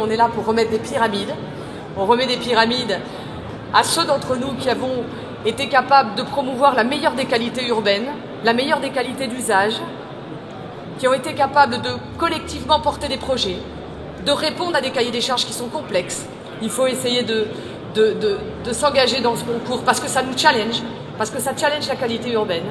on est là pour remettre des pyramides. On remet des pyramides à ceux d'entre nous qui avons été capables de promouvoir la meilleure des qualités urbaines, la meilleure des qualités d'usage, qui ont été capables de collectivement porter des projets, de répondre à des cahiers des charges qui sont complexes. Il faut essayer de s'engager dans ce concours parce que ça nous challenge, parce que ça challenge la qualité urbaine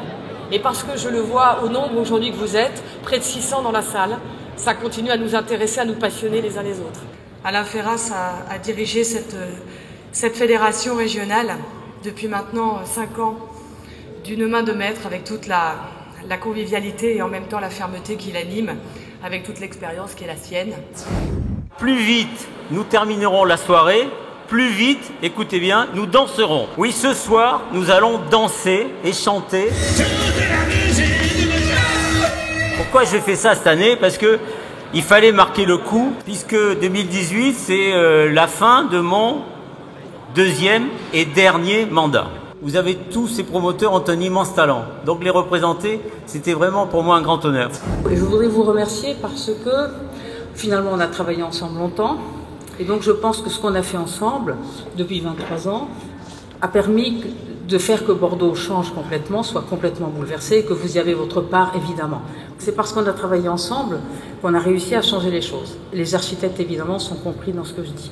et parce que je le vois au nombre aujourd'hui que vous êtes, près de 600 dans la salle, ça continue à nous intéresser, à nous passionner les uns les autres. Alain Ferras a dirigé cette fédération régionale depuis maintenant 5 ans d'une main de maître avec toute la convivialité et en même temps la fermeté qui l'anime, avec toute l'expérience qui est la sienne. Plus vite nous terminerons la soirée, plus vite, écoutez bien, nous danserons. Oui, ce soir, nous allons danser et chanter. Pourquoi j'ai fait ça cette année? Parce que il fallait marquer le coup, puisque 2018, c'est la fin de mon 2e et dernier mandat. Vous avez tous ces promoteurs ont un immense talent. Donc les représenter, c'était vraiment pour moi un grand honneur. Et je voudrais vous remercier parce que finalement on a travaillé ensemble longtemps. Et donc je pense que ce qu'on a fait ensemble depuis 23 ans a permis de faire que Bordeaux change complètement, soit complètement bouleversé, et que vous y avez votre part évidemment. C'est parce qu'on a travaillé ensemble qu'on a réussi à changer les choses. Les architectes évidemment sont compris dans ce que je dis.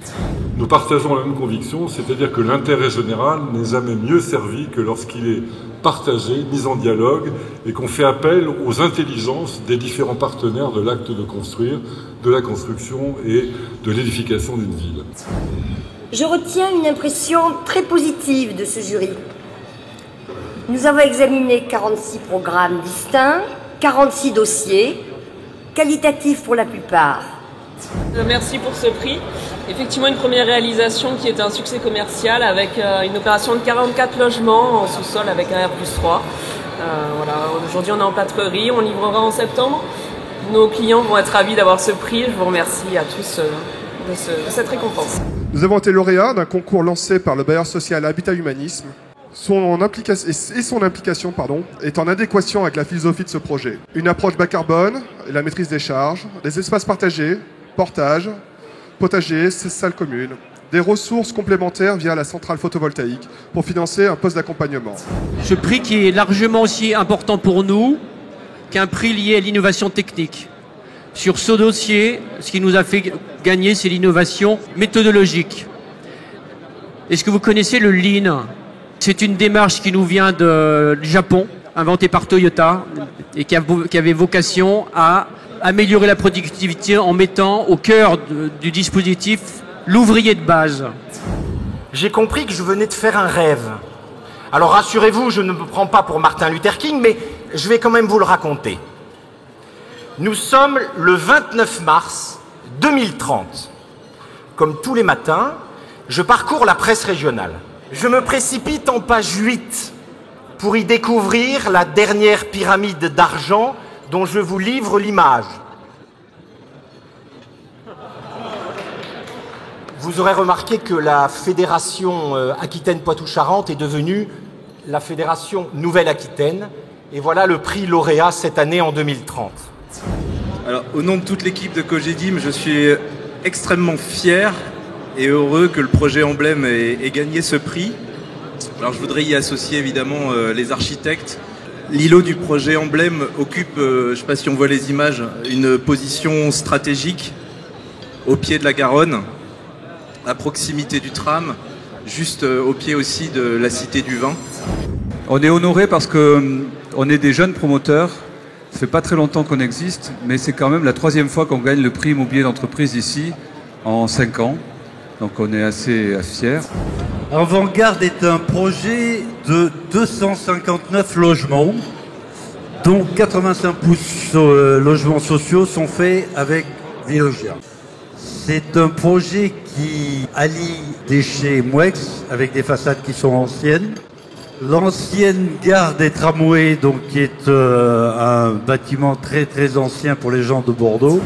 Nous partageons la même conviction, c'est-à-dire que l'intérêt général n'est jamais mieux servi que lorsqu'il est partagé, mis en dialogue et qu'on fait appel aux intelligences des différents partenaires de l'acte de construire, de la construction et de l'édification d'une ville. Je retiens une impression très positive de ce jury. Nous avons examiné 46 programmes distincts, 46 dossiers, qualitatifs pour la plupart. Merci pour ce prix. Effectivement, une première réalisation qui est un succès commercial avec une opération de 44 logements en sous-sol avec un R+3. Voilà. Aujourd'hui, on est en plâtrerie, on livrera en septembre. Nos clients vont être ravis d'avoir ce prix. Je vous remercie à tous de cette récompense. Nous avons été lauréats d'un concours lancé par le bailleur social Habitat Humanisme. Son implication est en adéquation avec la philosophie de ce projet. Une approche bas carbone, la maîtrise des charges, des espaces partagés, portage, potager, salles communes, des ressources complémentaires via la centrale photovoltaïque pour financer un poste d'accompagnement. Ce prix qui est largement aussi important pour nous qu'un prix lié à l'innovation technique. Sur ce dossier, ce qui nous a fait gagner, c'est l'innovation méthodologique. Est-ce que vous connaissez le Lean ? C'est une démarche qui nous vient du Japon, inventée par Toyota, et qui avait vocation à améliorer la productivité en mettant au cœur du dispositif l'ouvrier de base. J'ai compris que je venais de faire un rêve. Alors rassurez-vous, je ne me prends pas pour Martin Luther King, mais je vais quand même vous le raconter. Nous sommes le 29 mars 2030. Comme tous les matins, je parcours la presse régionale. Je me précipite en page 8 pour y découvrir la dernière pyramide d'argent dont je vous livre l'image. Vous aurez remarqué que la fédération Aquitaine-Poitou-Charentes est devenue la fédération Nouvelle-Aquitaine. Et voilà le prix lauréat cette année en 2030. Alors, au nom de toute l'équipe de Cogedim, je suis extrêmement fier et heureux que le projet Emblème ait gagné ce prix. Alors je voudrais y associer évidemment les architectes. L'îlot du projet Emblème occupe, je ne sais pas si on voit les images, une position stratégique au pied de la Garonne, à proximité du tram, juste au pied aussi de la Cité du Vin. On est honoré parce qu'on est des jeunes promoteurs. Ça fait pas très longtemps qu'on existe, mais c'est quand même la 3e fois qu'on gagne le prix immobilier d'entreprise ici en 5 ans. Donc on est assez fiers. Avant-Garde est un projet de 259 logements, dont 85 logements sociaux sont faits avec Veolia. C'est un projet qui allie déchets Mouex avec des façades qui sont anciennes. L'ancienne gare des tramways, donc, qui est un bâtiment très très ancien pour les gens de Bordeaux.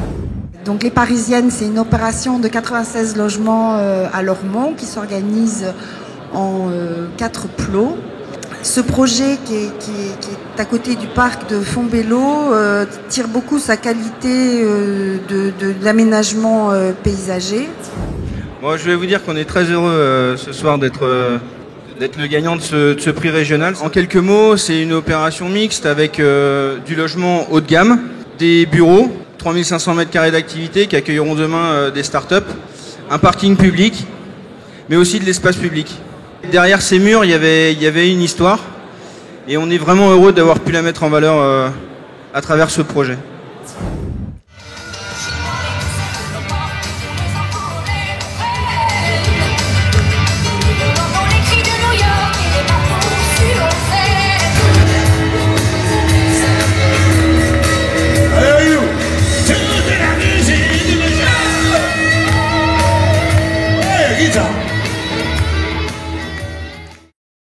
Donc les Parisiennes, c'est une opération de 96 logements à Lormont qui s'organise en 4 plots. Ce projet qui est à côté du parc de Fontbello tire beaucoup sa qualité de l'aménagement paysager. Moi, je vais vous dire qu'on est très heureux ce soir d'être le gagnant de ce prix régional. En quelques mots, c'est une opération mixte avec du logement haut de gamme, des bureaux, 3500 m² d'activité qui accueilleront demain des startups, un parking public, mais aussi de l'espace public. Derrière ces murs, il y avait une histoire et on est vraiment heureux d'avoir pu la mettre en valeur à travers ce projet.